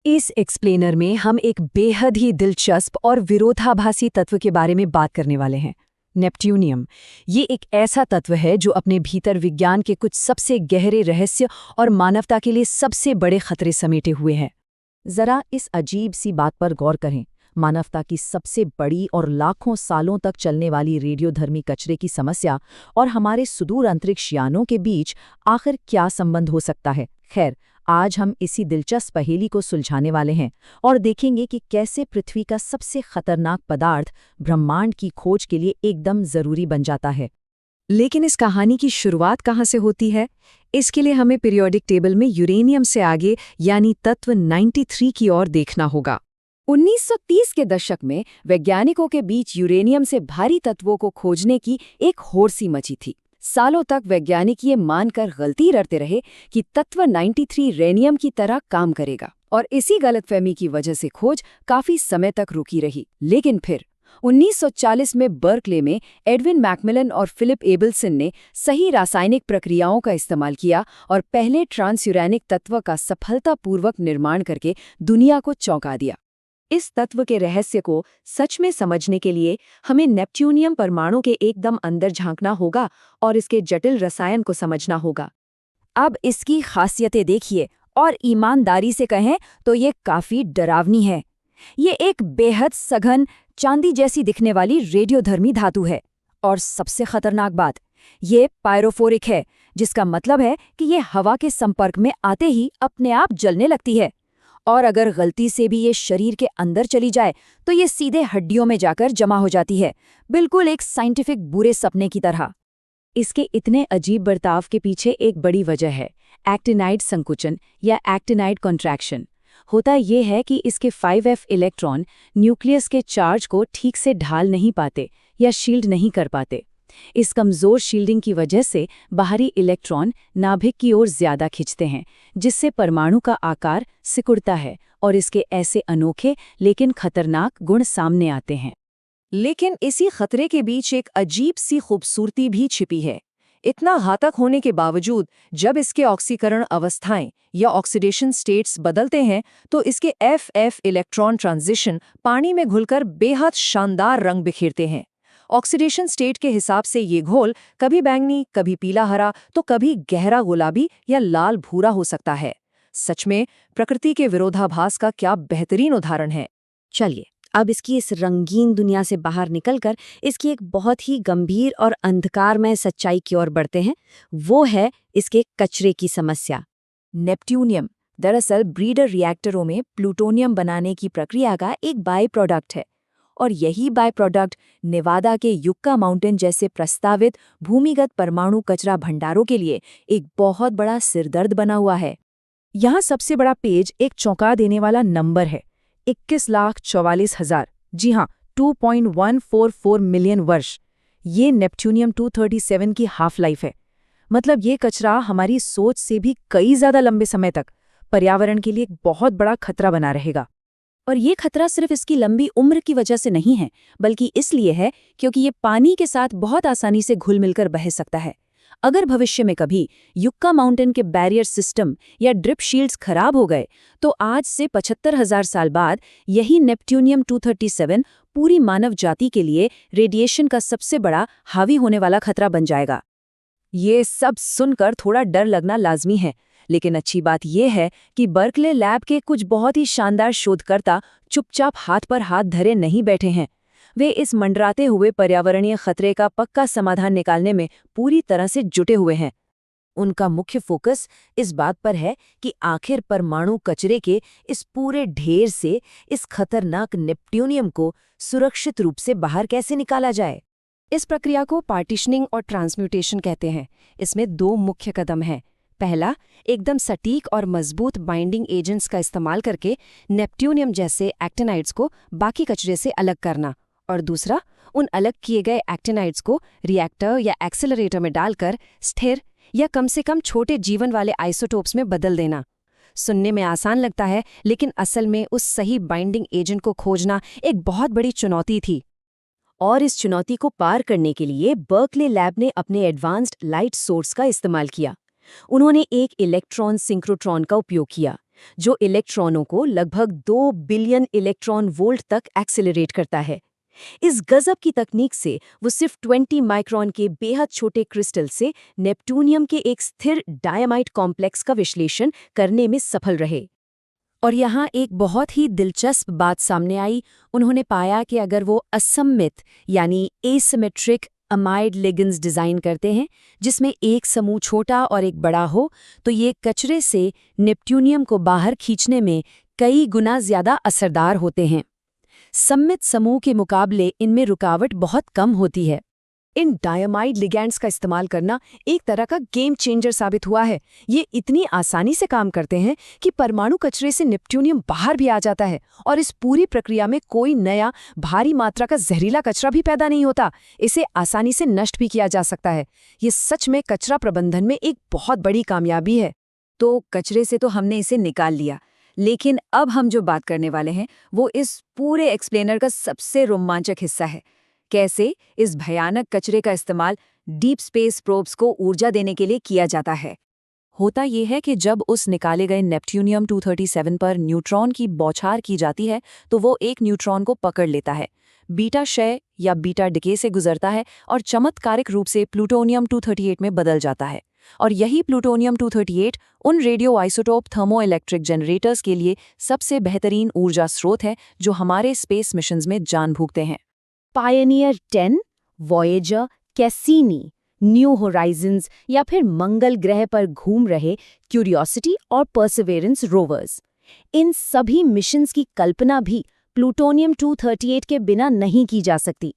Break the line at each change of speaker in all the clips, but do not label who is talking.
इस एक्सप्लेनर में हम एक बेहद ही दिलचस्प और विरोधाभासी तत्व के बारे में बात करने वाले हैं। नेप्ट्यूनियम। ये एक ऐसा तत्व है जो अपने भीतर विज्ञान के कुछ सबसे गहरे रहस्य और मानवता के लिए सबसे बड़े खतरे समेटे हुए है। जरा इस अजीब सी बात पर गौर करें। मानवता की सबसे बड़ी और लाखों सालों तक चलने वाली रेडियोधर्मी कचरे की समस्या और हमारे सुदूर अंतरिक्ष यानों के बीच आखिर क्या संबंध हो सकता है। खैर, आज हम इसी दिलचस्प पहेली को सुलझाने वाले हैं और देखेंगे कि कैसे पृथ्वी का सबसे खतरनाक पदार्थ ब्रह्मांड की खोज के लिए एकदम जरूरी बन जाता है। लेकिन इस कहानी की शुरुआत कहाँ से होती है? इसके लिए हमें पीरियोडिक टेबल में यूरेनियम से आगे यानी तत्व 93 की ओर देखना होगा। 1930 के दशक में वैज्ञानिकों के बीच यूरेनियम से भारी तत्वों को खोजने की एक होड़ सी मची थी। सालों तक वैज्ञानिक ये मानकर गलती करते रहे कि तत्व 93 रेनियम की तरह काम करेगा, और इसी गलतफहमी की वजह से खोज काफी समय तक रुकी रही। लेकिन फिर 1940 में बर्कले में एडविन मैकमिलन और फिलिप एबल्सन ने सही रासायनिक प्रक्रियाओं का इस्तेमाल किया और पहले ट्रांसयूरेनिक तत्व का सफलतापूर्वक निर्माण करके दुनिया को चौंका दिया। इस तत्व के रहस्य को सच में समझने के लिए हमें नेप्ट्यूनियम परमाणु के एकदम अंदर झांकना होगा और इसके जटिल रसायन को समझना होगा। अब इसकी खासियतें देखिए, और ईमानदारी से कहें तो ये काफी डरावनी है। ये एक बेहद सघन, चांदी जैसी दिखने वाली रेडियोधर्मी धातु है। और सबसे खतरनाक बात, ये पायरोफोरिक है, जिसका मतलब है कि ये हवा के संपर्क में आते ही अपने आप जलने लगती है। और अगर गलती से भी ये शरीर के अंदर चली जाए तो ये सीधे हड्डियों में जाकर जमा हो जाती है, बिल्कुल एक साइंटिफिक बुरे सपने की तरह। इसके इतने अजीब बर्ताव के पीछे एक बड़ी वजह है, एक्टिनाइड संकुचन या एक्टिनाइड कॉन्ट्रैक्शन। होता ये है कि इसके 5f इलेक्ट्रॉन न्यूक्लियस के चार्ज को ठीक से ढाल नहीं पाते या शील्ड नहीं कर पाते। इस कमजोर शील्डिंग की वजह से बाहरी इलेक्ट्रॉन नाभिक की ओर ज्यादा खिंचते हैं, जिससे परमाणु का आकार सिकुड़ता है और इसके ऐसे अनोखे लेकिन खतरनाक गुण सामने आते हैं। लेकिन इसी खतरे के बीच एक अजीब सी खूबसूरती भी छिपी है। इतना घातक होने के बावजूद जब इसके ऑक्सीकरण अवस्थाएं या ऑक्सीडेशन स्टेट्स बदलते हैं तो इसके FF इलेक्ट्रॉन ट्रांजिशन पानी में घुलकर बेहद शानदार रंग बिखेरते हैं। ऑक्सीडेशन स्टेट के हिसाब से ये घोल कभी बैंगनी, कभी पीला हरा, तो कभी गहरा गुलाबी या लाल भूरा हो सकता है। सच में प्रकृति के विरोधाभास का क्या बेहतरीन उदाहरण है। चलिए अब इसकी इस रंगीन दुनिया से बाहर निकलकर इसकी एक बहुत ही गंभीर और अंधकारमय सच्चाई की ओर बढ़ते हैं। वो है इसके कचरे की समस्या। नेप्ट्यूनियम दरअसल ब्रीडर रिएक्टरों में प्लूटोनियम बनाने की प्रक्रिया का एक बाई प्रोडक्ट है, और यही बाय प्रोडक्ट नेवादा के युक्का माउंटेन जैसे प्रस्तावित भूमिगत परमाणु कचरा भंडारों के लिए एक बहुत बड़ा सिरदर्द बना हुआ है। यहाँ सबसे बड़ा पेज एक चौंका देने वाला नंबर है, 21,44,000। जी हाँ, 2.144 मिलियन वर्ष। ये नेप्ट्यूनियम 237 की हाफ लाइफ है। मतलब ये कचरा हमारी सोच से भी कई ज्यादा लंबे समय तक पर्यावरण के लिए एक बहुत बड़ा खतरा बना रहेगा। और ये खतरा सिर्फ इसकी लंबी उम्र की वजह से नहीं है, बल्कि इसलिए है क्योंकि ये पानी के साथ बहुत आसानी से घुल मिलकर बह सकता है। अगर भविष्य में कभी युक्का माउंटेन के बैरियर सिस्टम या ड्रिप शील्ड्स खराब हो गए तो आज से 75,000 साल बाद यही नेप्ट्यूनियम 237 पूरी मानव जाति के लिए रेडिएशन का सबसे बड़ा हावी होने वाला खतरा बन जाएगा। ये सब सुनकर थोड़ा डर लगना लाजमी है, लेकिन अच्छी बात यह है कि बर्कले लैब के कुछ बहुत ही शानदार शोधकर्ता चुपचाप हाथ पर हाथ धरे नहीं बैठे हैं। वे इस मंडराते हुए पर्यावरणीय खतरे का पक्का समाधान निकालने में पूरी तरह से जुटे हुए हैं। उनका मुख्य फोकस इस बात पर है कि आखिर परमाणु कचरे के इस पूरे ढेर से इस खतरनाक नेप्ट्यूनियम को सुरक्षित रूप से बाहर कैसे निकाला जाए। इस प्रक्रिया को पार्टीशनिंग और ट्रांसम्यूटेशन कहते हैं। इसमें 2 मुख्य कदम हैं। पहला, एकदम सटीक और मजबूत बाइंडिंग एजेंट्स का इस्तेमाल करके नेप्ट्यूनियम जैसे एक्टिनाइड्स को बाकी कचरे से अलग करना, और दूसरा, उन अलग किए गए एक्टिनाइड्स को रिएक्टर या एक्सेलरेटर में डालकर स्थिर या कम से कम छोटे जीवन वाले आइसोटोप्स में बदल देना। सुनने में आसान लगता है, लेकिन असल में उस सही बाइंडिंग एजेंट को खोजना एक बहुत बड़ी चुनौती थी। और इस चुनौती को पार करने के लिए बर्कले लैब ने अपने एडवांस्ड लाइट सोर्स का इस्तेमाल किया। उन्होंने एक इलेक्ट्रॉन सिंक्रोट्रॉन का उपयोग किया, जो इलेक्ट्रॉनों को लगभग 2 बिलियन इलेक्ट्रॉन वोल्ट तक एक्सेलरेट करता है। इस गजब की तकनीक से वो सिर्फ 20 माइक्रोन के बेहद छोटे क्रिस्टल से नेपट्यूनियम के एक स्थिर डायमाइट कॉम्प्लेक्स का विश्लेषण करने में सफल रहे। और यहाँ एक बहुत ही दिलचस्प बात सामने आई। उन्होंने पाया कि अगर वो असममित यानी एसिमेट्रिक अमाइड लिगेंड्स डिज़ाइन करते हैं, जिसमें एक समूह छोटा और एक बड़ा हो, तो ये कचरे से नेपट्यूनियम को बाहर खींचने में कई गुना ज़्यादा असरदार होते हैं। सममित समूह के मुकाबले इनमें रुकावट बहुत कम होती है। इन डायमाइड लिगैंड्स का इस्तेमाल करना एक तरह का गेम चेंजर साबित हुआ है। ये इतनी आसानी से काम करते हैं कि परमाणु कचरे से नेपट्यूनियम बाहर भी आ जाता है और इस पूरी प्रक्रिया में कोई नया भारी मात्रा का जहरीला कचरा भी पैदा नहीं होता। इसे आसानी से नष्ट भी किया जा सकता है। ये सच में कचरा प्रबंधन में एक बहुत बड़ी कामयाबी है। तो कचरे से तो हमने इसे निकाल लिया, लेकिन अब हम जो बात करने वाले हैं वो इस पूरे एक्सप्लेनर का सबसे रोमांचक हिस्सा है। कैसे इस भयानक कचरे का इस्तेमाल डीप स्पेस प्रोब्स को ऊर्जा देने के लिए किया जाता है। होता यह है कि जब उस निकाले गए नेपट्यूनियम 237 पर न्यूट्रॉन की बौछार की जाती है तो वो एक न्यूट्रॉन को पकड़ लेता है, बीटा क्षय या बीटा डिके से गुजरता है और चमत्कारिक रूप से प्लूटोनियम 238 में बदल जाता है। और यही प्लूटोनियम 238 उन रेडियो आइसोटोप थर्मोइलेक्ट्रिक जनरेटर्स के लिए सबसे बेहतरीन ऊर्जा स्रोत है जो हमारे स्पेस मिशंस में जान फूंकते हैं। पायनियर 10, वॉयेजर, कैसीनी, न्यू होराइजन्स या फिर मंगल ग्रह पर घूम रहे क्यूरियोसिटी और परसिवेरेंस रोवर्स, इन सभी मिशंस की कल्पना भी प्लूटोनियम 238 के बिना नहीं की जा सकती।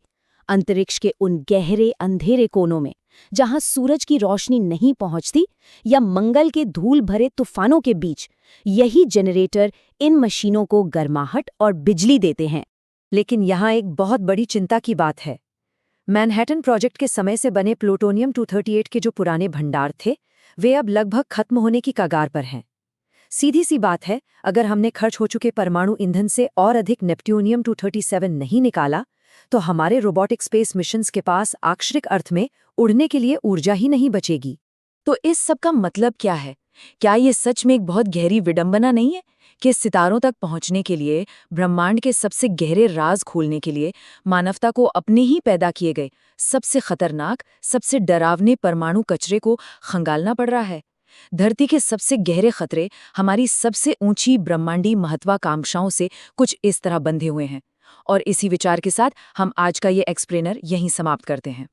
अंतरिक्ष के उन गहरे अंधेरे कोनों में जहां सूरज की रोशनी नहीं पहुंचती या मंगल के धूल भरे तूफानों के बीच, यही जनरेटर इन मशीनों को गर्माहट और बिजली देते हैं। लेकिन यहाँ एक बहुत बड़ी चिंता की बात है। मैनहट्टन प्रोजेक्ट के समय से बने प्लूटोनियम 238 के जो पुराने भंडार थे, वे अब लगभग खत्म होने की कगार पर हैं। सीधी सी बात है, अगर हमने खर्च हो चुके परमाणु ईंधन से और अधिक नेपट्यूनियम 237 नहीं निकाला, तो हमारे रोबोटिक स्पेस मिशंस के पास आक्षरिक अर्थ में उड़ने के लिए ऊर्जा ही नहीं बचेगी। तो इस सब का मतलब क्या है? क्या ये सच में एक बहुत गहरी विडंबना नहीं है कि सितारों तक पहुंचने के लिए, ब्रह्मांड के सबसे गहरे राज खोलने के लिए मानवता को अपने ही पैदा किए गए सबसे खतरनाक, सबसे डरावने परमाणु कचरे को खंगालना पड़ रहा है? धरती के सबसे गहरे खतरे हमारी सबसे ऊंची ब्रह्मांडी महत्वाकांक्षाओं से कुछ इस तरह बंधे हुए हैं। और इसी विचार के साथ हम आज का ये एक्सप्लेनर यहीं समाप्त करते हैं।